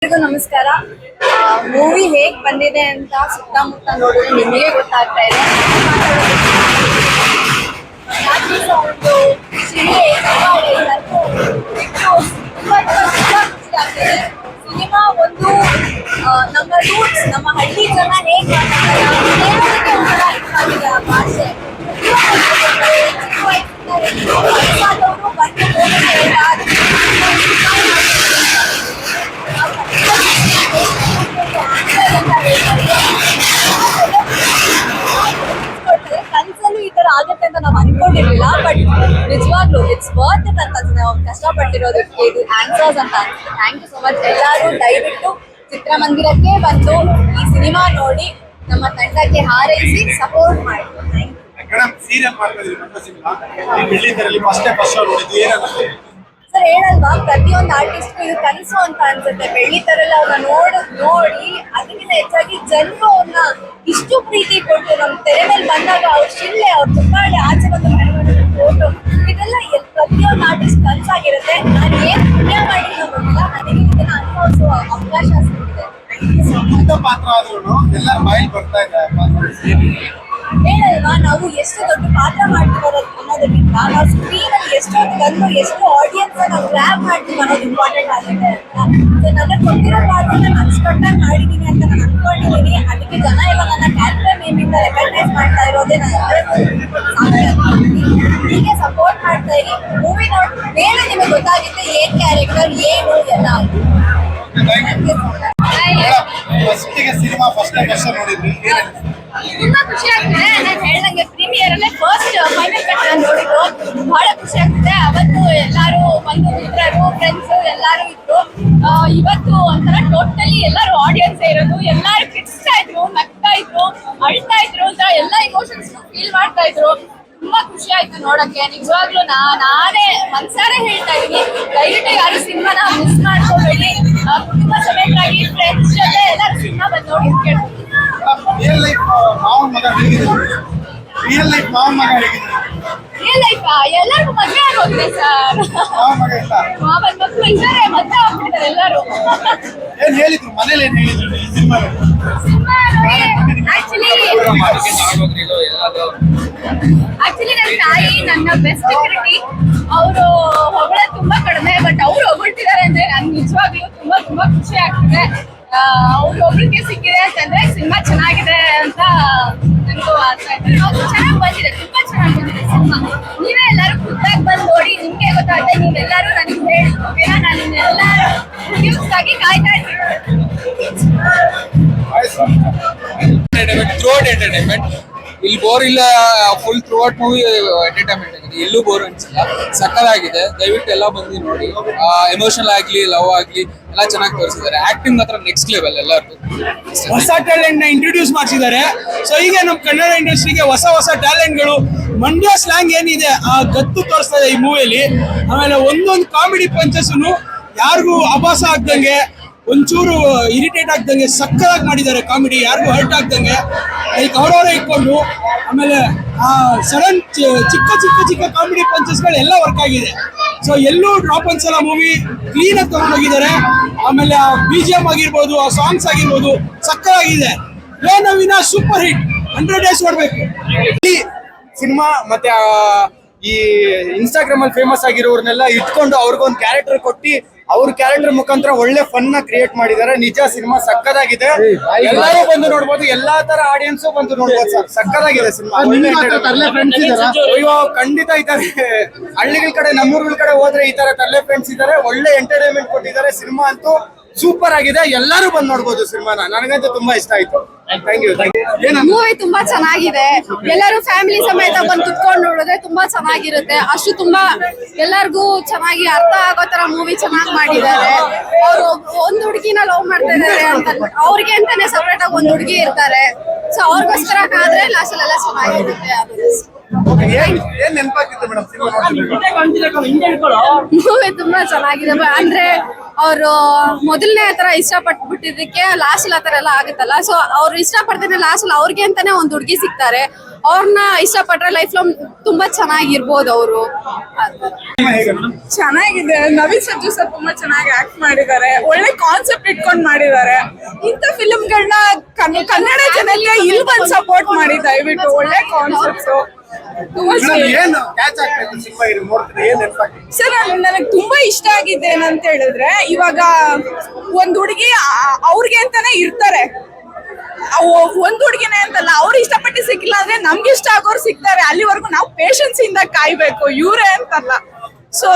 ನಮಸ್ಕಾರ. ಮೂವಿ ಹೇಗ್ ಬಂದಿದೆ ಅಂತ ಸುತ್ತಮುತ್ತ ನೋಡಿದ್ರೆ ನಿಮಗೆ ಗೊತ್ತಾಗ್ತಾ ಇದೆ. ಒಂದು ಸಿನಿಮಾ ಒಂದು ನಮ್ಮ ರೂಟ್ಸ್, ನಮ್ಮ ಹಳ್ಳಿ ಜನ ಹೇಗ್ ಮಾತಾಡ್ತಾರೆ ಆ ಭಾಷೆ ಕನ್ಸಲ್ಲೂ ಈ ತರ ಆಗುತ್ತೆ ಅಂತ ನಾವು ಅನ್ಕೊಂಡಿರ್ಲಿಲ್ಲ. ಬಟ್ ನಿಜವಾಗ್ಲೂ ಇಟ್ಸ್ ವರ್ತ್ ಇಟ್ ಅಂತ ನಾವು ಕಷ್ಟಪಟ್ಟಿರೋದಕ್ಕೆ ಇದು ಆನ್ಸರ್ಸ್ ಅಂತ ಅನ್ಸುತ್ತೆ. Thank you so much. ಎಲ್ಲರೂ ದಯವಿಟ್ಟು ಚಿತ್ರಮಂದಿರಕ್ಕೆ ಬಂದು ಈ ಸಿನಿಮಾ ನೋಡಿ ನಮ್ಮ ತಂಡಕ್ಕೆ ಹಾರೈಸಿ ಸಪೋರ್ಟ್ ಮಾಡಿ. ಸರ್ ಹೇಳಲ್ವಾ, ಪ್ರತಿಯೊಂದು ಆರ್ಟಿಸ್ಟ್ಗೂ ಇದು ಕನಸು ಅಂತ ಅನ್ಸುತ್ತೆ. ಬೆಳ್ಳಿತೆರೆಲ್ಲ ಅವ್ರನ್ನ ನೋಡಿ ಅದಕ್ಕಿಂತ ಹೆಚ್ಚಾಗಿ ಜನರು ಅವ್ರನ್ನ ಇಷ್ಟು ಪ್ರೀತಿ ಕೊಟ್ಟು ನಮ್ಮ ತೆರೆ ಮೇಲೆ ಬಂದಾಗ ಅವ್ರ ಶಿಳ್ಳೆ, ಅವ್ರ ಚಪ್ಪಾಳೆ, ಆಚೆ ಬಂದು ಮಾಡಿರೋ ಫೋಟೋ, ಇದೆಲ್ಲ ಪ್ರತಿಯೊಂದು ಆರ್ಟಿಸ್ಟ್ ಕನಸಾಗಿರುತ್ತೆ. ನಾನು ಏನು ಪುಣ್ಯ ಮಾಡಿರೋ ಗೊತ್ತಿಲ್ಲ, ನನಗೆ ಇದನ್ನ ಅನುಭವಿಸುವ ಅವಕಾಶ ಸಿಕ್ಕಿದೆ. ಹೇಳಲ್ವಾ, ನಾವು ಎಷ್ಟು ದೊಡ್ಡ ಪಾತ್ರ ಮಾಡ್ತೀವಿ ಅನ್ನೋದಕ್ಕಿಂತ ನಾವು ಸ್ಕ್ರೀನ್ ಅಲ್ಲಿ ಎಷ್ಟೊತ್ತು ಬಂದು ಎಷ್ಟು ಆಡಿಯನ್ಸ್ ನಾವು ಗ್ರ್ಯಾಬ್ ಮಾಡ್ತೀವಿ ಅನ್ನೋದು ಇಂಪಾರ್ಟೆಂಟ್ ಆಗಿದೆ ಅಂತ. ನನಗೆ ಕೊಟ್ಟಿರೋ ಪಾತ್ರ ನಾನು ಅಚ್ಚುಕಟ್ಟಾಗಿ ಮಾಡಿದ್ದೀನಿ ಅಂತ ನಾನು ಅನ್ಕೊಂಡಿದ್ದೀನಿ. ಅದಕ್ಕೆ ಜನ ಎಲ್ಲ ನನ್ನ ಕ್ಯಾರೆಕ್ಟರ್ ನೇಮಿಂದ ರೆಕಗ್ನೈಸ್ ಮಾಡ್ತಾ ಇರೋದೇ ಹೀಗೆ ಸಪೋರ್ಟ್ ಮಾಡ್ತಾ ಇರಿ. ಮೂವಿ ನೋಡಿ ಮೇಲೆ ನಿಮಗೆ ಗೊತ್ತಾಗುತ್ತೆ ಏನ್ ಕ್ಯಾರೆಕ್ಟರ್ ಏನು ಎಲ್ಲ. ತುಂಬಾ ಖುಷಿ ಆಗ್ತಿದೆ. ನಾನು ಹೇಳ್ದಂಗೆ ಪ್ರೀಮಿಯರ್ ಅಲ್ಲೇ ಫಸ್ಟ್ ಫೈನಲ್ ಕಟ್ ನೋಡಿದ್ರು, ಬಹಳ ಖುಷಿ ಆಗ್ತಿದೆ. ಅವತ್ತು ಎಲ್ಲಾರು ಬಂದು ಮಿತ್ರರು, ಫ್ರೆಂಡ್ಸ್ ಎಲ್ಲಾರು ಇದ್ರು. ಇವತ್ತು ಒಂಥರ ಟೋಟಲಿ ಎಲ್ಲಾರು ಆಡಿಯನ್ಸ್ ಇರೋದು, ಎಲ್ಲಾರು ಕಿರ್ಚ್ತಾ ಇದ್ರು, ನಗ್ತಾ ಇದ್ರು, ಅಳ್ತಾ ಇದ್ರು, ಎಲ್ಲ ಇಮೋಷನ್ಸ್ ಫೀಲ್ ಮಾಡ್ತಾ ಇದ್ರು. ತುಂಬಾ ಖುಷಿ ಆಯ್ತು ನೋಡಕ್ಕೆ. ನಿಜವಾಗ್ಲೂ ನಾನೇ ಮನ್ಸಾರೆ ಹೇಳ್ತಾ ಇದೀನಿ, ದಯವಿಟ್ಟು ಯಾರು ಸಿನಿಮಾನ ಮಿಸ್ ಮಾಡ್ಕೋಬೇಡಿ. ಕುಟುಂಬ ಸಮೇತರಾಗಿ ಫ್ರೆಂಡ್ಸ್ ಜೊತೆ ಎಲ್ಲರೂ ಸಿನಿಮಾ ಬಂದು ನೋಡಿ ಕೇಳ್ತೀನಿ. ರಿಯಲ್ ಲೈಫ್ ಎಲ್ಲರಿಗೂ ಮದುವೆ ಆಗೋಗಿದೆ ಸರ್. ಮಾವನ್ ಮಕ್ಕಳು ಇದ್ದಾರೆ, ಮದುವೆ ಆಗ್ಬಿಟ್ಟಿದ್ದಾರೆ ಎಲ್ಲರೂ. ಆಕ್ಚುಲಿ ನನ್ನ ತಾಯಿ ನನ್ನ ಬೆಸ್ಟ್ ಸೆಕ್ಯೂರಿಟಿ. ಅವರು ಹೊಗಳ ತುಂಬಾ ಕಡಿಮೆ, ಬಟ್ ಅವ್ರು ಹೊಗಳ್ತಿದ್ದಾರೆ ಅಂದ್ರೆ ನನ್ಗೆ ನಿಜವಾಗ್ಲೂ ತುಂಬಾ ತುಂಬಾ ಖುಷಿ ಆಗ್ತಿದೆ. ಅವ್ರು ಒಬ್ರಿಗೆ ಸಿಕ್ಕಿದೆ ಅಂತಂದ್ರೆ ಸಿನಿಮಾ ಚೆನ್ನಾಗಿದೆ ಅಂತ ನನಗೂ ಆಗ್ತಾ ಇದೆ. ಚೆನ್ನಾಗಿ ಬಂದಿದೆ, ತುಂಬಾ ಚೆನ್ನಾಗಿ ಬಂದಿದೆ ಸಿನಿಮಾ. ನೀವೇ ಎಲ್ಲರೂ ಖುದ್ದಾಗಿ ಬಂದು ನೋಡಿ, ನಿಮ್ಗೆ ಗೊತ್ತಾಗುತ್ತೆ. ನೀವೆಲ್ಲರೂ ನನಗೆ ಹೇಳಿ, ಓಕೆನಾ? ನಾನು ನಿಮ್ಮೆಲ್ಲರೂ ನ್ಯೂಸ್ ಆಗಿ ಕಾಯ್ತಾ ಇದ್ದೀನಿ. ಥ್ರೂ ಔಟ್ ಎಂಟರ್ಟೈನ್ಮೆಂಟ್, ಇಲ್ಲಿ ಬೋರ್ ಇಲ್ಲ. Full through out movie entertainment ಆಗಿದೆ, ಎಲ್ಲೂ ಬೋರ್ ಅನ್ಸಿಲ್ಲ. ಸಕ್ಕತ್ತಾಗಿದೆ, ದಯವಿಟ್ಟು ಎಲ್ಲ ಬಂದು ನೋಡಿ. ಎಮೋಷನಲ್ ಆಗ್ಲಿ, ಲವ್ ಆಗ್ಲಿ ಎಲ್ಲ ಚೆನ್ನಾಗಿ ತೋರಿಸಿದ್ದಾರೆ. ಆಕ್ಟಿಂಗ್ ಮಾತ್ರ ನೆಕ್ಸ್ಟ್ ಲೆವೆಲ್. ಎಲ್ಲರಿಗೂ ಹೊಸ ಟ್ಯಾಲೆಂಟ್ ನ ಇಂಟ್ರೊಡ್ಯೂಸ್ ಮಾಡಿಸಿದ್ದಾರೆ. ಸೊ ಈಗ ನಮ್ಮ ಕನ್ನಡ ಇಂಡಸ್ಟ್ರಿಗೆ ಹೊಸ ಟ್ಯಾಲೆಂಟ್ಗಳು, ಮಂಡ್ಯ ಸ್ಲ್ಯಾಂಗ್ ಏನಿದೆ ಆ ಗತ್ತು ತೋರಿಸ್ತಾ ಇದೆ ಈ ಮೂವಿಯಲ್ಲಿ. ಆಮೇಲೆ ಒಂದೊಂದು ಕಾಮಿಡಿ ಪಂಚಸ್ ಯಾರಿಗೂ ಅಭಾಸ ಆಗ್ದಂಗೆ, ಒಂಚೂರು ಇರಿಟೇಟ್ ಆಗ್ದಂಗೆ ಸಕ್ಕದಾಗಿ ಮಾಡಿದ್ದಾರೆ. ಕಾಮಿಡಿ ಯಾರಿಗೂ ಹರ್ಟ್ ಆಗ್ದಂಗೆ ಲೈಕ್ ಅವರವರೇ ಇಟ್ಕೊಂಡು. ಆಮೇಲೆ ಸಡನ್ ಚಿಕ್ಕ ಕಾಮಿಡಿ ಪಂಚಸ್ಗಳು ಎಲ್ಲ ವರ್ಕ್ ಆಗಿದೆ. ಸೊ ಎಲ್ಲೂ ಡ್ರಾಪ್ ಅನ್ಸಲ್ಲ. ಮೂವಿ ಕ್ಲೀನಾಗಿ ತಗೊಂಡೋಗಿದ್ದಾರೆ. ಆಮೇಲೆ ಆ BGM ಆಗಿರ್ಬೋದು, ಆ ಸಾಂಗ್ಸ್ ಆಗಿರ್ಬೋದು ಸಕ್ಕದಾಗಿದೆ. ಲೋ ನವೀನ ಸೂಪರ್ ಹಿಟ್, 100 ಡೇಸ್ ನೋಡ್ಬೇಕು ಸಿನಿಮಾ. ಮತ್ತೆ ಈ ಇನ್ಸ್ಟಾಗ್ರಾಮ್ ಅಲ್ಲಿ ಫೇಮಸ್ ಆಗಿರೋರ್ನೆಲ್ಲ ಇಟ್ಕೊಂಡು ಅವ್ರಿಗೊಂದು ಕ್ಯಾರೆಕ್ಟರ್ ಕೊಟ್ಟು ಅವ್ರ ಕ್ಯಾರೆಕ್ಟರ್ ಮುಖಾಂತರ ಒಳ್ಳೆ ಫನ್ ನ ಕ್ರಿಯೇಟ್ ಮಾಡಿದ್ದಾರೆ. ನಿಜ ಸಿನಿಮಾ ಸಕ್ಕದಾಗಿದೆ, ಎಲ್ಲರೂ ಬಂದು ನೋಡ್ಬೋದು. ಎಲ್ಲಾ ತರ ಆಡಿಯನ್ಸ್ ಬಂದು ನೋಡ್ಬೋದು ಸರ್. ಸಕ್ಕದಾಗಿದೆ ಸಿನಿಮಾ. ಅಯ್ಯೋ ಖಂಡಿತ ಇದ್ದಾರೆ. ಹಳ್ಳಿಗಳ ಕಡೆ, ನಮ್ಮೂರುಗಳ ಕಡೆ ಹೋದ್ರೆ ಈ ತರ ತರಲೆ ಫ್ರೆಂಡ್ಸ್ ಇದ್ದಾರೆ. ಒಳ್ಳೆ ಎಂಟರ್ಟೈನ್ಮೆಂಟ್ ಕೊಟ್ಟಿದ್ದಾರೆ. ಸಿನಿಮಾ ಅಂತೂ ಸೂಪರ್ ಆಗಿದೆ, ಎಲ್ಲರೂ ಬಂದು ನೋಡ್ಬೋದು ಸಿನಿಮಾನ. ನನಗಂತೂ ತುಂಬಾ ಇಷ್ಟ ಆಯ್ತು. Thank you. ಮೂವಿ ತುಂಬಾ ಚೆನ್ನಾಗಿದೆ. ಎಲ್ಲರೂ ಫ್ಯಾಮಿಲಿ ಸಮೇತ ಬಂದು ಕುತ್ಕೊಂಡು ನೋಡಿದ್ರೆ ತುಂಬಾ ಚೆನ್ನಾಗಿರುತ್ತೆ. ಅಷ್ಟು ತುಂಬಾ ಎಲ್ಲರಿಗೂ ಚೆನ್ನಾಗಿ ಅರ್ಥ ಆಗೋ ತರ ಮೂವಿ ಚೆನ್ನಾಗಿ ಮಾಡಿದ್ದಾರೆ. ಅವರು ಒಂದ್ ಹುಡುಗಿನ ಲವ್ ಮಾಡ್ತಾ ಇದಾರೆ ಅಂತ, ಅವ್ರಿಗೆ ಅಂತಾನೆ ಸಪರೇಟ್ ಆಗಿ ಒಂದ್ ಹುಡುಗಿ ಇರ್ತಾರೆ. ಸೊ ಅವ್ರಿಗೋಸ್ಕರ ಆದ್ರೆ ಲಾಸ್ಟ್ ಎಲ್ಲ ಚೆನ್ನಾಗಿರುತ್ತೆ. ಏನ್ ನೆನಪಾಗ್ತಿತ್ತು ಮೇಡಮ್ ಸಿನಿಮಾ ಮೂವಿ ತುಂಬಾ ಚೆನ್ನಾಗಿದೆ ಅಂದ್ರೆ ಅವರು ಮೊದಲನೇ ತರ ಇಷ್ಟಪಟ್ಬಿಟ್ಟಿದ್ದಕ್ಕೆ ಲಾಸ್ಟ್ ಆ ತರ ಎಲ್ಲ ಆಗುತ್ತಲ್ಲ, ಸೊ ಅವ್ರು ಇಷ್ಟಪಡ್ತಾರೆ ಲಾಸ್ಟ್ ಅವ್ರಿಗೆ ಅಂತಾನೆ ಒಂದು ಹುಡುಗಿ ಸಿಗ್ತಾರೆ, ಅವ್ರನ್ನ ಇಷ್ಟಪಟ್ರೆ ಲೈಫ್ ಲಾಂಗ್ ತುಂಬಾ ಚೆನ್ನಾಗಿರ್ಬೋದು ಅವರು. ಚೆನ್ನಾಗಿದೆ. ನವೀನ್ ಸಜ್ಜು ಸರ್ ತುಂಬಾ ಚೆನ್ನಾಗಿ ಆಕ್ಟ್ ಮಾಡಿದ್ದಾರೆ, ಒಳ್ಳೆ ಕಾನ್ಸೆಪ್ಟ್ ಇಟ್ಕೊಂಡು ಮಾಡಿದ್ದಾರೆ. ಇಂಥ ಫಿಲ್ಮ್ಗಳನ್ನ ಕನ್ನಡ ಜನಕ್ಕೆ ಇಲ್ಲಿ ಬಂದು ಸಪೋರ್ಟ್ ಮಾಡಿ ದಯವಿಟ್ಟು. ಒಳ್ಳೆ ಕಾನ್ಸೆಪ್ಟ್ಸ್ ಏನ್ ಕ್ಯಾಚ್ ಆಗ್ತೈತೆ ಸಿನಿಮಾ ನೋಡ್ತಿದ್ರೆ ಏನ್ ನೆನಪಾಗ್ತಿತ್ತು? ಸರ್ ನನಗೆ ತುಂಬಾ ಇಷ್ಟ ಆಗಿದ್ದು ಏನಂತ ಹೇಳಿದ್ರೆ, ಇವಾಗ ಒಂದ್ ಹುಡುಗಿ ಅವ್ರಿಗೆ ಅಂತಾನೆ ಇರ್ತಾರೆ, ಒಂದ್ ಹುಡುಗಿನೇ ಅಂತಲ್ಲ, ಅವ್ರು ಇಷ್ಟಪಟ್ಟು ಸಿಕ್ಕಿಲ್ಲ ಅಂದ್ರೆ ನಮ್ಗೆ ಇಷ್ಟ ಆಗೋರು ಸಿಗ್ತಾರೆ, ಅಲ್ಲಿವರೆಗೂ ನಾವು ಪೇಷನ್ಸ್ ಇಂದ ಕಾಯ್ಬೇಕು, ಇವ್ರೇ ಅಂತಲ್ಲ. ಸೊ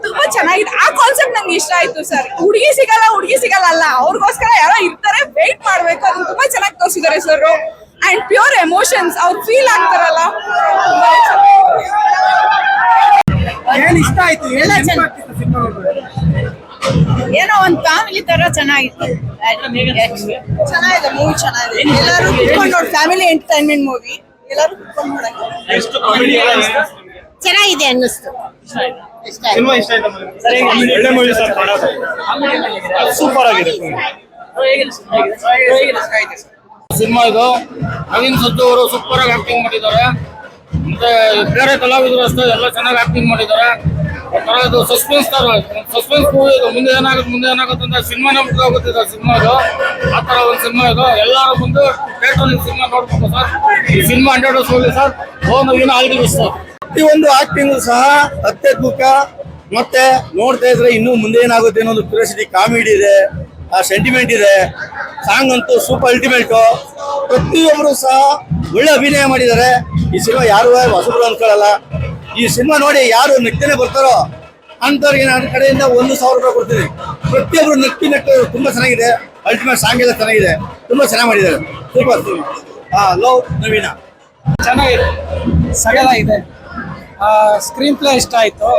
ತುಂಬಾ ಚೆನ್ನಾಗಿದೆ ಆ ಕಾನ್ಸೆಪ್ಟ್, ನಂಗೆ ಇಷ್ಟ ಆಯ್ತು ಸರ್. ಹುಡುಗಿ ಸಿಗಲ್ಲ ಅಲ್ಲ, ಅವ್ರಿಗೋಸ್ಕರ ಯಾರೋ ಇರ್ತಾರೆ, ವೇಟ್ ಮಾಡ್ಬೇಕು, ಅದನ್ನ ತುಂಬಾ ಚೆನ್ನಾಗಿ ತೋರಿಸಿದ್ದಾರೆ ಸರ್. ಅಂಡ್ ಪ್ಯೂರ್ ಎಮೋಷನ್ಸ್ ಅವ್ರು ಫೀಲ್ ಆಗ್ತಾರಲ್ಲ. ಏನ್ ಇಷ್ಟ ಆಯ್ತು? ಏನ್ ನೆನಪಾಗ್ತಿತ್ತು ಸಿನಿಮಾ ನೋಡಿದ್ರೆ? ಏನೋ ಒಂದ್ ಫ್ಯಾಮಿಲಿ ತರ ಚೆನ್ನಾಗಿತ್ತು. ಚೆನ್ನಾಗಿದೆ ಮೂವಿ, ಚೆನ್ನಾಗಿದೆ. ಎಲ್ಲರೂ ಕುತ್ಕೊಂಡು ನೋಡಿ, ಫ್ಯಾಮಿಲಿ ಎಂಟರ್ಟೈನ್ಮೆಂಟ್ ಮೂವಿ, ಎಲ್ಲರೂ ಕುತ್ಕೊಂಡು ನೋಡಕ್ಕೆ ಚೆನ್ನಾಗಿದೆ ಅನ್ನಿಸ್ತು. ಸಿನಿಮಾ ಇಷ್ಟ ಆಯ್ತಾ? ಒಳ್ಳೆ ಮೂವಿ ಸರ್, ಸೂಪರ್ ಆಗಿದೆ ಸಿನಿಮಾ ಇದು. ನವೀನ್ ಸಜ್ಜು ಅವರು ಸೂಪರ್ ಆಗಿ ಆಕ್ಟಿಂಗ್ ಮಾಡಿದ್ದಾರೆ, ಮತ್ತೆ ಬೇರೆ ಕಲಾವಿದರು ಅಷ್ಟೇ ಎಲ್ಲ ಚೆನ್ನಾಗಿ ಆಕ್ಟಿಂಗ್ ಮಾಡಿದ್ದಾರೆ. ಒಂಥರ ಇದು ಸಸ್ಪೆನ್ಸ್ ಮೂವಿ ಇದು. ಮುಂದೆ ಏನಾಗುತ್ತೆ ಅಂತ ಸಿನಿಮಾನೇ ಮುಗಿದೋಗುತ್ತಿದೆ ಸಿನಿಮಾ ಇದು. ಆ ತರ ಒಂದು ಸಿನಿಮಾ ಇದು. ಎಲ್ಲರೂ ಬಂದು ಥಿಯೇಟರ್ ಸಿನಿಮಾ ನೋಡ್ಬೇಕು ಸರ್. ಈ ಸಿನಿಮಾ 100 ಡೇಸ್ ಹೋಗಿ sir. Naveen all the best sir. ಈ ಒಂದು ಆಕ್ಟಿಂಗ್ ಸಹ ಅತ್ಯದ್ಭುತ. ಮತ್ತೆ ನೋಡ್ತಾ ಇದ್ರೆ ಇನ್ನೂ ಮುಂದೆ ಏನಾಗುತ್ತೆ ಅನ್ನೋ ಒಂದು ಕ್ಯೂರಿಯಾಸಿಟಿ, ಕಾಮಿಡಿ ಇದೆ, ಸೆಂಟಿಮೆಂಟ್ ಇದೆ. ಸಾಂಗ್ ಅಂತೂ ಸೂಪರ್ ಅಲ್ಟಿಮೇಟ್. ಪ್ರತಿಯೊಬ್ಬರು ಸಹ ಒಳ್ಳೆ ಅಭಿನಯ ಮಾಡಿದ್ದಾರೆ. ಈ ಸಿನಿಮಾ ಯಾರು ಹೊಸಬ್ರು ಅನ್ಕೊಳ್ಳಲ್ಲ. ಈ ಸಿನಿಮಾ ನೋಡಿ ಯಾರು ನಗ್ತಾನೆ ಬರ್ತಾರೋ ಅಂತವ್ರಿಗೆ ನನ್ನ ಕಡೆಯಿಂದ 1,000 ರೂಪಾಯಿ ಕೊಡ್ತೀನಿ. ಪ್ರತಿಯೊಬ್ಬರು ನಕ್ಕು ತುಂಬಾ ಚೆನ್ನಾಗಿದೆ. ಅಲ್ಟಿಮೇಟ್ ಸಾಂಗ್ ಎಲ್ಲ ಚೆನ್ನಾಗಿದೆ, ತುಂಬಾ ಚೆನ್ನಾಗಿ ಮಾಡಿದ್ದಾರೆ. ಸೂಪರ್ ಲವ್ ನವೀನ ಚೆನ್ನಾಗಿದೆ, ಸಗದಾಗಿದೆ. ಸ್ಕ್ರೀನ್ ಪ್ಲೇ ಇಷ್ಟ ಆಯ್ತು.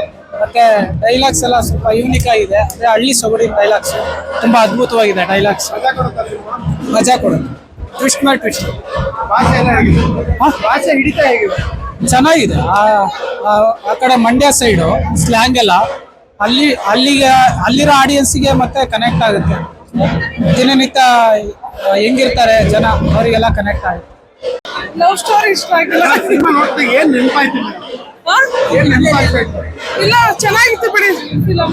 ಮತ್ತೆ ಡೈಲಾಗ್ಸ್ ಎಲ್ಲ ಸ್ವಲ್ಪ ಯೂನಿಕ್ ಆಗಿದೆ. ಅಂದ್ರೆ ಹಳ್ಳಿ ಸೊಗಡಿನ ಡೈಲಾಗ್ಸ್ ತುಂಬಾ ಅದ್ಭುತವಾಗಿದೆ. ಡೈಲಾಗ್ಸ್ ಮಜಾ ಕೊಡುತ್ತೆ. ಟ್ವಿಸ್ಟ್ ಮೇಲೆ ಟ್ವಿಸ್ಟ್. ಭಾಷೆ ಎಲ್ಲ ಹೇಗಿದೆ? ಭಾಷೆ ಹಿಡಿತ ಹೇಗಿದೆ? ಚೆನ್ನಾಗಿದೆ. ಆ ಕಡೆ ಮಂಡ್ಯ ಸೈಡು ಸ್ಲ್ಯಾಂಗ್ ಎಲ್ಲ ಅಲ್ಲಿರೋ ಆಡಿಯನ್ಸಿಗೆ ಮತ್ತೆ ಕನೆಕ್ಟ್ ಆಗುತ್ತೆ. ದಿನನಿತ್ಯ ಹೆಂಗಿರ್ತಾರೆ ಜನ, ಅವರಿಗೆಲ್ಲ ಕನೆಕ್ಟ್ ಆಗುತ್ತೆ. ಲವ್ ಸ್ಟೋರಿ ಇಷ್ಟ ಆಗಿಲ್ಲ. ಸಿನಿಮಾ ನೋಡ್ತಾ ಏನ್ ನೆನಪಾಯ್ತು? ಏನ್ ನೆನಪಾಗ್ತಾ ಇತ್ತು? ಇಲ್ಲ ಚೆನ್ನಾಗಿತ್ತು ಬಿಡಿ ಫಿಲಂ.